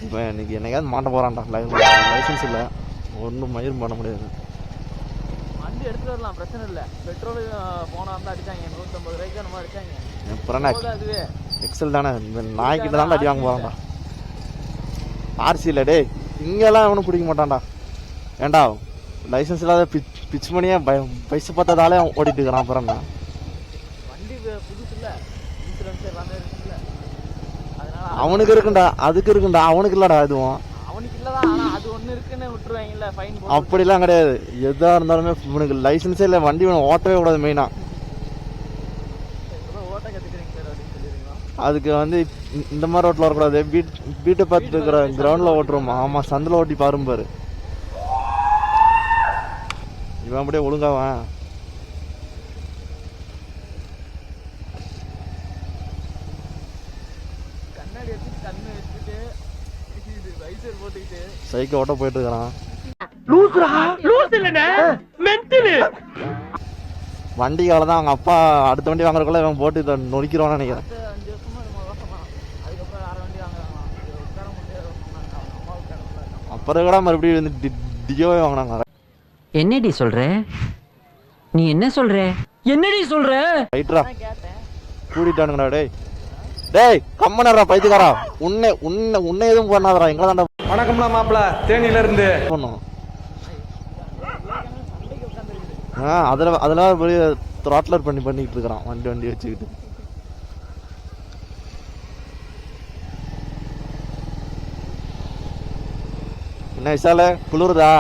இப்போ இன்னைக்கு என்னைக்காவது மாட்ட போகிறான்டா. லைசன்ஸ் இல்லை, ஒன்றும் மயிரும் பண்ண முடியாது. வண்டி எடுத்துகிட்டு வரலாம், பிரச்சனை இல்லை. பெட்ரோல் போனால் வந்து அடித்தாங்க 150 ரூபாய்க்கு அந்த மாதிரி அடித்தாங்க. அப்புறம் அதுவே எக்ஸல் தானே, இந்த நாய்க்கிட்ட தான்டா அடி வாங்க போகிறான்டா. ஆர்சி இல்லை டே, இங்கெல்லாம் அவனும் பிடிக்க மாட்டான்டா. ஏண்டா லைசன்ஸ் இல்லாத பிச் பண்ணியே பைசு பார்த்ததாலே ஓடிட்டு இருக்கிறான். அப்புறம் என்ன வண்டி புதுசு இல்லை, இன்சூரன்ஸ் எல்லாமே இருக்குல்ல, அதனால அவனுக்கு இருக்குண்டா, அதுக்கு இருக்குண்டா, அவனுக்கு இல்லடா எதுவும். அவனுக்கு இல்லதான், ஆனால் அது ஒன்று இருக்குன்னு விட்டுருவாங்கல்ல, ஃபைன். அப்படிலாம் கிடையாது, எதாக இருந்தாலுமே இவனுக்கு லைசன்ஸே இல்லை, வண்டி ஓட்டவே கூடாது. மெயினாக ஓட்ட கற்றுக்கிறீங்க சார் அப்படின்னு சொல்லிடுறீங்களா? அதுக்கு வந்து இந்த மாதிரி ரோட்டில் வரக்கூடாது, வீட்டை பார்த்துட்டு இருக்கிற கிரவுண்டில் ஓட்டுறோமா. ஆமாம், சந்தில் ஓட்டி பாரு. இவன் அப்படியே ஒழுங்காவன். கண்ணாடி வச்சுட்டு கண்ணு வச்சுட்டு வைசர் போட்டுக்கிட்டு சைக்கிள் ஓட்ட போயிட்டு இருக்கிறான். வண்டிக்கால தான் அவங்க அப்பா அடுத்த வண்டி வாங்குறதுக்குள்ள இவன் போட்டு இதை நொடிக்கிறான்னு நினைக்கிறேன். 5 வருஷமா மோசமா. அதுக்கப்புறம் 6 வண்டி வாங்குறாங்களாம். உட்கார முடியாது அம்மாவுக்கு கிடக்கல. அப்புறம் கூட மறுபடியும் வந்து டியோவே வாங்கினாங்க. என்னடி சொல்ற? நீ என்ன சொல்ற? என்னடி சொல்ற? ரைட்ரா கேட்டேன், கூட்டிட்டானுங்கடா. டேய் கம்மனரா பைத்தியக்காரா, உன்னை எதுவும் பண்ணாதடா, எங்களை தாண்டா. வணக்கம்ல மாப்பிள்ள, தேனியில இருந்து பண்ணும். அதெல்லாம் பெரிய த்ராட்லர் பண்ணிட்டு இருக்கிறான் வண்டி வச்சுக்கிட்டு. என்ன விசால குளிருதா?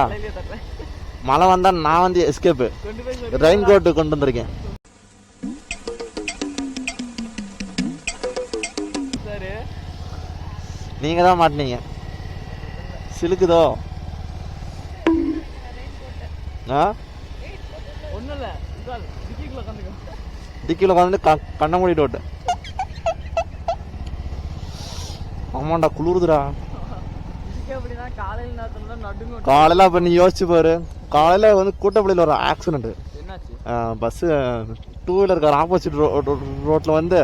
மழை வந்தா நான் வந்து எஸ்கேப்பு ரெயின் கோட்டு கொண்டு வந்திருக்கேன். நீங்க தான் மாட்டினீங்க, சிலுக்குதோ? ஒன்றும் இல்லை, டிக்கில உட்காந்து கண்ணை மூடிட்டு ஓட்டு. ஆமாண்டா குளிருதுடா. காலையில அப்ப நீ யோசிச்சு பாரு, காலையில வந்து கூட்டப்பள்ளியில ஒரு accident. Bus 2 wheeler car opposite ரோட்ல வந்து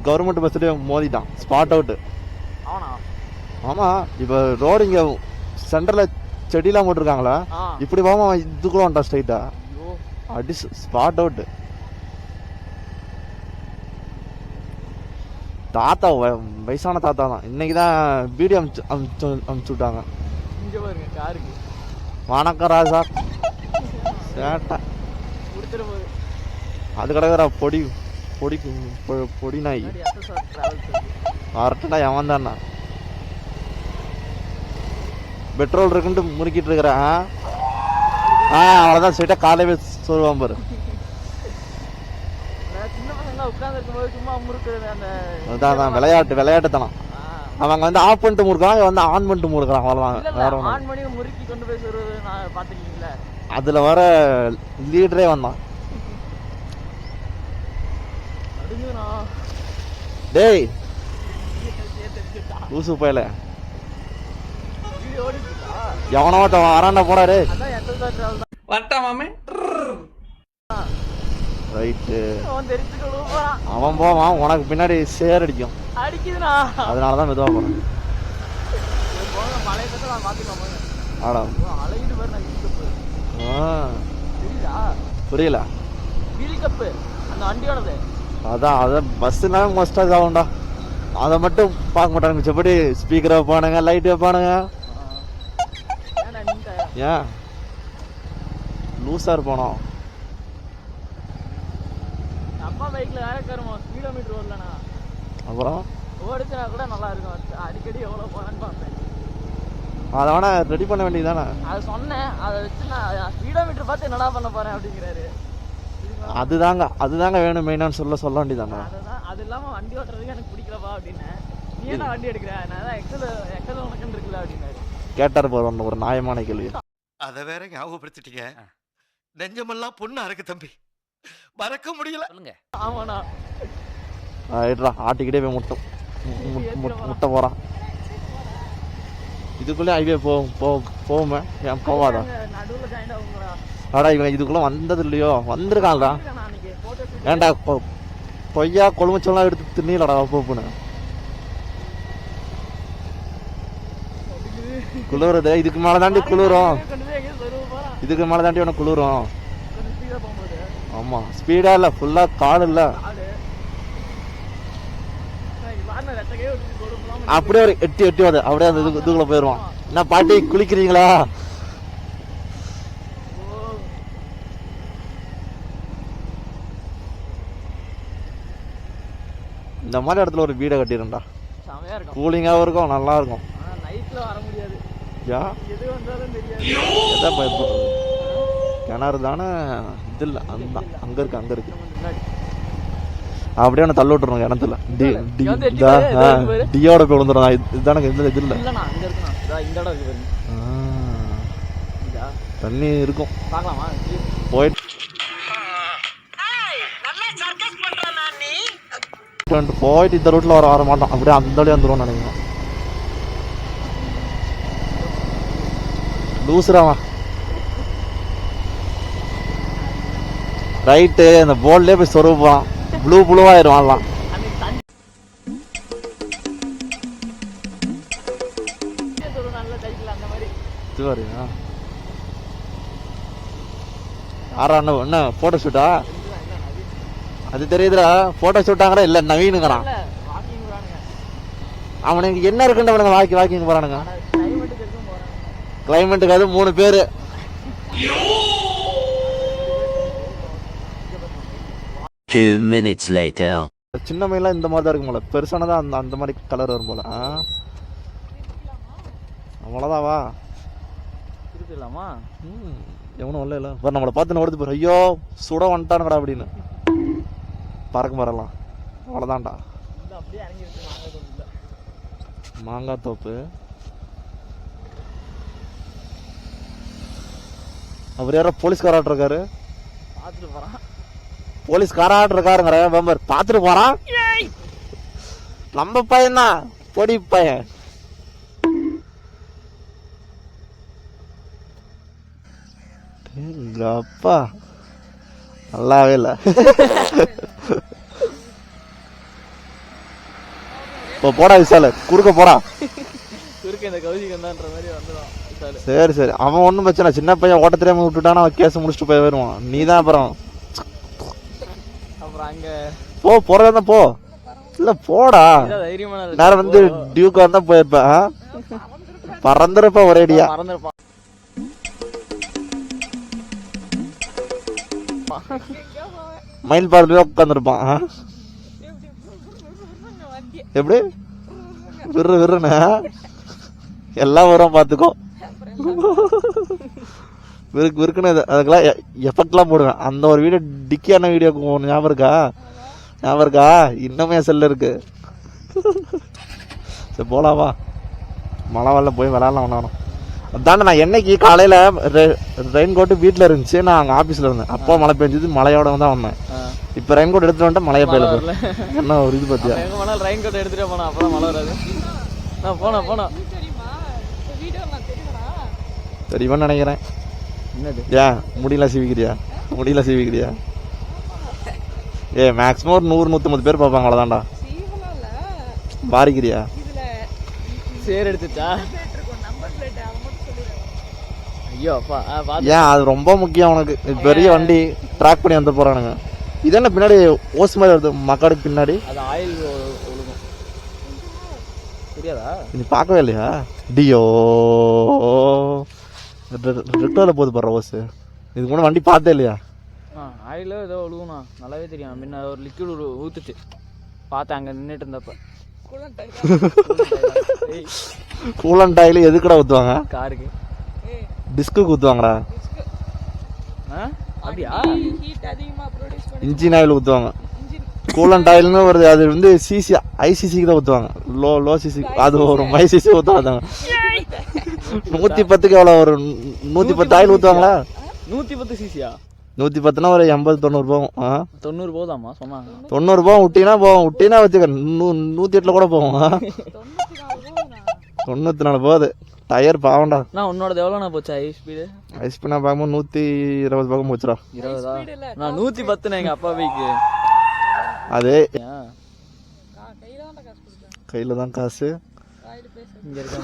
கவர்மெண்ட் பஸ் மோதிட்டான், ஸ்பாட் அவுட். ஆமா, இப்ப ரோடு இங்க சென்டர்ல செடியெல்லாம் போட்டிருக்காங்களா, இப்படி போகாம இதுக்குள்ள வந்துட்டான் ஸ்ட்ரைட்டா, அடி ஸ்பாட் அவுட். தாத்தா வயசான தாத்தா தான். இன்னைக்குதான் வீடியோ அனுப்பிச்சு விட்டாங்க. வணக்கம் ராஜா. சேட்டா அது கிடக்குறா பொடி பொடி பொடி நாய். அரட்டா எவன் தானா பெட்ரோல் இருக்குன்ட்டு முறுக்கிட்டு இருக்கிறேன். அவ்வளோதான் ஸ்ட்ரைட்டா காலையே சொல்லுவான் பாரு. அதான் விளையாட்டுத்தனம். அவங்க வந்து ஆஃப் பண்ணிட்டு முறுக்கான், வந்து ஆன் பண்ணிட்டு முறுக்கிறான், அவ்வளோதான். வேற அதுல வர லீடரே வந்தான். டேய் லூசு போயல, எவனோ வராண்டா போடாரு. ரைட்டு, அவன் போவான், உனக்கு பின்னாடி சேர் அடிக்கும், அதனாலதான் மெதுவா போறேன். ஆடா புரியல. அதான் அதான் பஸ்ஸுனால மோஸ்டா ஆகும்டா, அதை மட்டும் பார்க்க மாட்டாங்க. மிச்சப்படி ஸ்பீக்கர் வைப்பானுங்க, லைட் வைப்பானுங்க. ஏன் லூசா இருப்பானோ? அப்புறம் அதை வேணா ரெடி பண்ண வேண்டியதானே? அதுதாங்க வேணும் மெயினான்னு சொல்ல வேண்டியதானே? அது இல்லாம வண்டி ஓட்டுறதுக்கு எனக்கு பிடிக்கலப்பா அப்படின்னு. நீ என்ன வண்டி எடுக்கிற? நான் எக்ஸல் உனக்கு இருக்குல்ல அப்படின்னாரு. கேட்டாரு போற ஒரு நியாயமான கேள்வி. அதை வேற ஞாபகப்படுத்திட்டீங்க, நெஞ்சமெல்லாம் பொண்ணா இருக்கு தம்பி, மறக்க முடியல. ஆமாண்ணா, ஆட்டிக்கிட்டே போய் முட்டை போறான். இதுக்குள்ளே ஹைவே போவோமே, ஏன் போவாதா? ஆடா இவன் இதுக்குள்ள வந்தது இல்லையோ, வந்திருக்கான்டா. ஏன்டா பொய்யா கொழும்பச்சோலாம் எடுத்து தின்னீலடா போப்புன்னு. குளிருது. இதுக்கு மேல தாண்டி குளிரும். கொண்டு போய் எங்கேயும் சொருவ போறான். இதுக்கு மேல தாண்டி உனக்கு குளிரும். கொஞ்சம் ஸ்பீடா போகும்போது ஆமா ஸ்பீடா இல்ல, ஃபுல்லா காடு இல்ல. ஆடு வாரண ரெட்டகையே ஒரு கொடுப்பலாம். அப்படியே ஒரு எட்டி வருது. அப்படியே அந்த இதுக்குள்ள போயிருவான். என்ன பாட்டி குளிக்கிறீங்களா? இந்த மாதிரி இடத்துல ஒரு வீடை கட்டிடும்டா. செமையா இருக்கும். கூலிங்காகவும் இருக்கும், நல்லா இருக்கும். ஆனா நைட்ல வர முடியாது. யா எது வந்தாலும் தெரியாது. எதை பயப்படுறது? கிணறு தானே இது இல்லை, அந்த அங்கே இருக்கு. முன்னாடி அப்படியே நான் தள்ள விட்டுறோம் கிணத்துல. வந்து எட்டி பாரு, எது இருக்கு பாரு. டியோட போய் விழுந்துடும். இதுதானே இது இல்லை. இல்லண்ணா அங்க இருக்குண்ணா. இதா இந்த இடம் இருக்கு பாருங்க. இதா தண்ணி இருக்கும். பார்க்கலாமா? போயிட்டு இந்த ரூட்ல வர மாட்டோம். அப்படியே அந்த வழியா வந்துடும் நினைக்கிறேன். லூசுராமா ரைட்டு. அந்த போர்ட்லயே போய் சொருப்பான். ப்ளூவாயிரும் எல்லாம். அன்னைக்கு தண்ணி நல்ல டைட்டில் அந்த மாதிரி. இதுவாரு ஆறா என்ன போட்டோ ஷூட்டா? அது தெரியுதுடா. போட்டோ ஷூட்டாங்கடா. இல்ல நவீனுங்கிறான். வாக்கிங் போறானுங்க. அவனுக்கு என்ன இருக்குன்னு அவனுங்க வாக்கிங் போறானுங்க. கிளைமேட்டுக்கு எதுவும் போறாங்க. கிளைமேட்டுக்கு அது 3 பேரு. Two minutes later. சின்ன மயிலாம் இந்த மாதிரி தான் இருக்கும் போல. பெருசானதான் அந்த மாதிரி கலர் வரும் போல. அவ்வளோதாவா? திருப்பிடலாமா? எவனும் வரல இல்லை. பாரு நம்மளை பார்த்து ஓடுது பாரு. ஐயோ சுட வந்துட்டானுங்கடா அப்படின்னு. பறக்க வரலாம். அவ்வளோதான்டா. அப்படியே இறங்கிருக்கு. மாங்காய் தோப்பு. அவர் யாரோ போலீஸ்காராட்டு இருக்காரு. பார்த்துட்டு போறான். போலீஸ்காராட்டு இருக்காருங்கிற மெம்பர் பார்த்துட்டு போறான். நம்ம பையன் தான், பொடி பையன். அப்பா நல்லாவே இல்ல. இப்போ போடா விசால குறுக்க போடா. குறுக்க இந்த கௌசிகந்தான்ற மாதிரி வந்துடும் விசாலு. சரி அவன் ஒன்றும் பிரச்சனை. சின்ன பையன் ஓட்ட தெரியாம விட்டுட்டானா அவன் கேஸ் முடிச்சுட்டு போய் வருவான். நீ தான் அப்புறம் அங்க போறதா போ. இல்ல போடா. தைரியமான நேரம் வந்து டியூக்கா இருந்தா போயிருப்பேன். பறந்துருப்ப ஒரேடியா. மறந்துருப்பான். மயில் பார்த்துட்டு உட்காந்துருப்பான். எப்படி விருன்னு எல்லாம் வரும் பார்த்துக்கோ. விருக்குன்னு அதுக்கெல்லாம் எஃபெக்ட்லாம் போடுவேன். அந்த ஒரு வீடியோ டிக்கியான வீடியோ ஞாபகம் இருக்கா? இன்னுமே செல்ல இருக்கு. சரி போலாவா? மழை வரல, போய் விளையாடலாம். விளையாடணும். அதாண்ட நான் என்னைக்கு காலையில ரெயின் கோட்டு வீட்டில் இருந்துச்சு. நான் அங்கே ஆஃபீஸில் இருந்தேன். அப்போ மழை பெஞ்சது. மழையோட தான் வந்தேன். இப்போ ரெயின் கோட் எடுத்துட்டு வந்துட்டு மழையை பெய்யல. என்ன ஒரு இது பார்த்தியா? எங்க போனாலும் ரெயின் கோட் எடுத்துட்டு போனா அப்பதான் மழை வராது. நான் போனோம் தெரியுமான்னு நினைக்கிறேன். என்னது? ஏன் முடியல சீவிக்கிறியா? மேக்ஸிமம் ஒரு 100-150 பேர் பார்ப்பாங்க. அவ்வளோதான்டா. பாரிக்கிறியா? சேர் எடுத்துட்டா? ஐயோ அப்பா. ஏன் அது ரொம்ப முக்கியம் உனக்கு. பெரிய வண்டி ட்ராக் பண்ணி வந்து போறானுங்க. இது என்ன பின்னாடி ஓஸ் மாதிரி வருது மக்காடுக்கு பின்னாடி? அது ஆயில் ஒழுகும். தெரியாதா? நீ பார்க்கவே இல்லையா? டியோ ரெக்டோல போது போடுற ஓஸ். இதுக்கு முன்னாடி வண்டி பார்த்தே இல்லையா? ஆயில் ஏதோ ஒழுகுண்ணா. நல்லாவே தெரியும். முன்ன ஒரு லிக்விட் ஊத்துச்சு பார்த்தேன் அங்கே நின்றுட்டு இருந்தப்ப. கூலண்ட் ஆயில் எதுக்குடா ஊற்றுவாங்க? காருக்கு டிஸ்க்கு ஊற்றுவாங்கடா. அப்படியா? இன்ஜின் ஆயில் ஊற்றுவாங்க. கூலண்ட் ஆயில்னு வருது. அது வந்து சிசி ஐசிசிக்கு தான் ஊற்றுவாங்க. Low CC. அது ஒரு ஐசிசி ஊற்றுவாங்க. 110க்கு எவ்வளோ ஒரு 110 ஆயில் ஊற்றுவாங்களா? 110 சிசியா? 110னா ஒரு 80-90 போகும். 90 போதாமா சொன்னாங்க? 90 போகும். விட்டினா வச்சுக்க 108 கூட போகும். 94 போகுது. டயர் பாவண்டா. நான் உன்னோட எவ்வளோண்ணா போச்சு ஹை ஸ்பீடு? ஹை ஸ்பீட் நான் பார்க்கும்போது 120 பக்கம் போச்சுடா. 20ஆ? நான் 110 எங்க அப்பா பைக்கு. அது கையில தான் காசு. இங்க இருக்க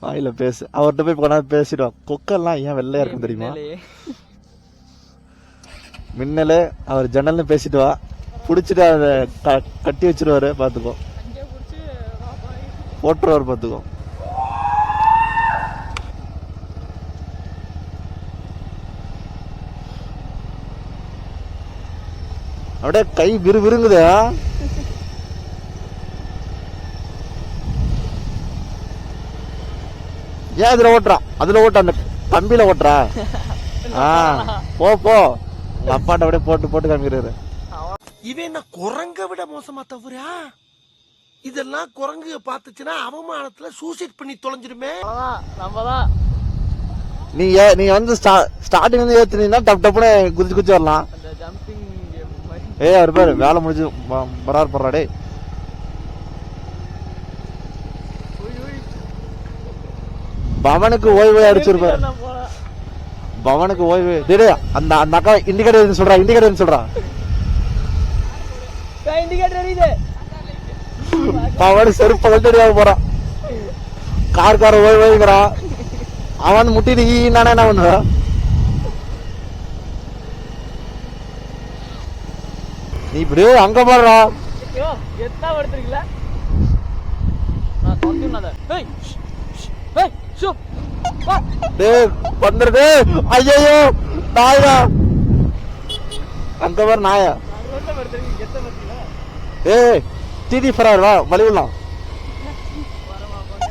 வாயில பேசு, அவர்கிட்ட போய் போனா பேசிடுவா. கொக்கெல்லாம் ஏன் வெள்ளையா இருக்கும் தெரியுமா? மின்னலே அவர் ஜன்னல்னு பேசிட்டு வா, புடிச்சிட்டு அதை கட்டி வச்சிருவாரு, பாத்துக்கோ. போட்டுருவாரு, பாத்துக்கோ. அப்படியே கை விறுவிறுங்குது. ஏன் இதுல ஓட்டுறா? அதுல ஓட்ட, அந்த கம்பியில ஓட்டுறா. போ போ, உங்க அப்பாட்ட அப்படியே போட்டு போட்டு காமிக்கிறாரு. இவன் என்ன குரங்க விட மோசமா தவறா? இதெல்லாம் குரங்கு பாத்துச்சுன்னா அவமானத்துல சூசைட் பண்ணி தொலைஞ்சிருமே. நம்மதான் நீ வந்து ஸ்டார்டிங் வந்து ஏத்துனீங்கன்னா டப் டப்புன்னு குதிச்சு குதிச்சு வரலாம். அந்த ஜம்பிங் கேம் மாதிரி. ஏய், அவர் பேரு வேலை முடிஞ்சு பரார் போடுறாடே. பவனுக்கு ஓய்வு அடிச்சிருப்பாரு. பவனுக்கு ஓய்வு. டேய், அந்த அக்கா இண்டிகேட்டர் சொல்றா, இண்டிகேட்டர் சொல்றா. பவன் செருப்ப கழட்டி போறான். கார் ஓய்வு ஓய்வுங்கிறான். அவன் முட்டிட்டு ஈனானே என்ன பண்ணுவ? நீ இப்படி அங்க போடுறா. எத்தா எடுத்துருக்கல நான் தொண்டினத. ஏய் ஏய் ஷூ டேய் பண்றது. ஐயோ நாயா, அங்க வர நாயா. ரோட்ல எடுத்துருக்கு எத்த பத்தில. ஏய் டிடி ஃபரார் வா, வலிவிடலாம். வரமா போங்க.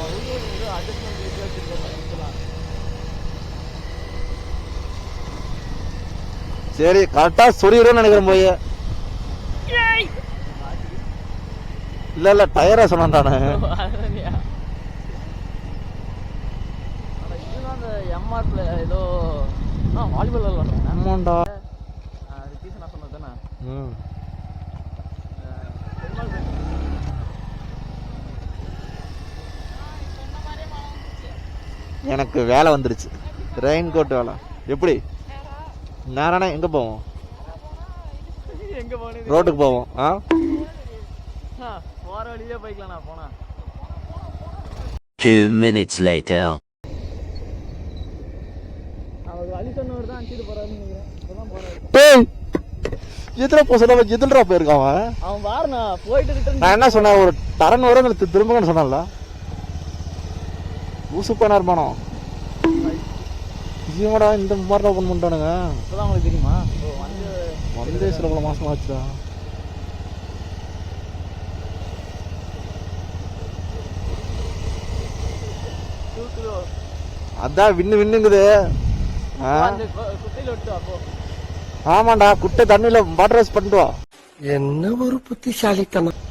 அவங்க அட்ஜஸ்ட்மென்ட் வீடியோ வச்சிருக்காங்க. சரி, கரெக்டா சொரியுறேன்னு நினைக்கிறேன் போய். இல்ல டயரா சொன்னான். எம்ஆர்ல ஏதோ வாலிபால் விளாடுறாங்க. ஆமாண்டா. ரித்தீஷ் நான் சொன்னது தானே. எனக்கு வேலை வந்துருச்சு, ரெயின் கோட் வேலை. எப்படி நேரானே எங்க போவோம்? எங்க போனது? ரோட்டுக்கு போவோம். போற வழியிலே போய்க்கலாம். நான் போனா 2 minutes later. அவர் வழி சொன்னவர் தான் அனுப்பிட்டு போறாருன்னு நினைக்கிறேன். இப்பதான் போறாரு. டேய், எதுல போ சொன்ன, எதுலடா போயிருக்கான் அவன்? அவன் பாருண்ணா போயிட்டு ரிட்டர்ன். நான் என்ன சொன்னேன், ஒரு டரன் வரும் திரும்பன்னு சொன்னான்ல. ஊசுப்பான இருப்பானோ இவங்கடா இந்த மாதிரி ஓபன் பண்ணிட்டானுங்க. இப்பதான் உங்களுக்கு தெரியுமா? வந்தே சில பல மாசம் ஆச்சுடா. அதான் விண்ணுங்குது. குட்டையில விட்டு அப்போ. ஆமாண்டா, குட்டை தண்ணியில வாட்டர் வாஷ் பண்ணிட்டு வா. என்ன ஒரு புத்திசாலித்தனம்.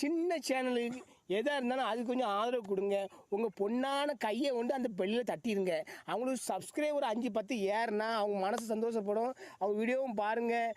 சின்ன சேனலுக்கு எதாக இருந்தாலும் அது கொஞ்சம் ஆதரவு கொடுங்க. உங்கள் பொண்ணான கையை கொண்டு அந்த பெல்லில் தட்டிடுங்க. அவங்களுக்கு சப்ஸ்கிரைபர் 5-10 ஏறுனா அவங்க மனசு சந்தோஷப்படும். அவங்க வீடியோவும் பாருங்கள்.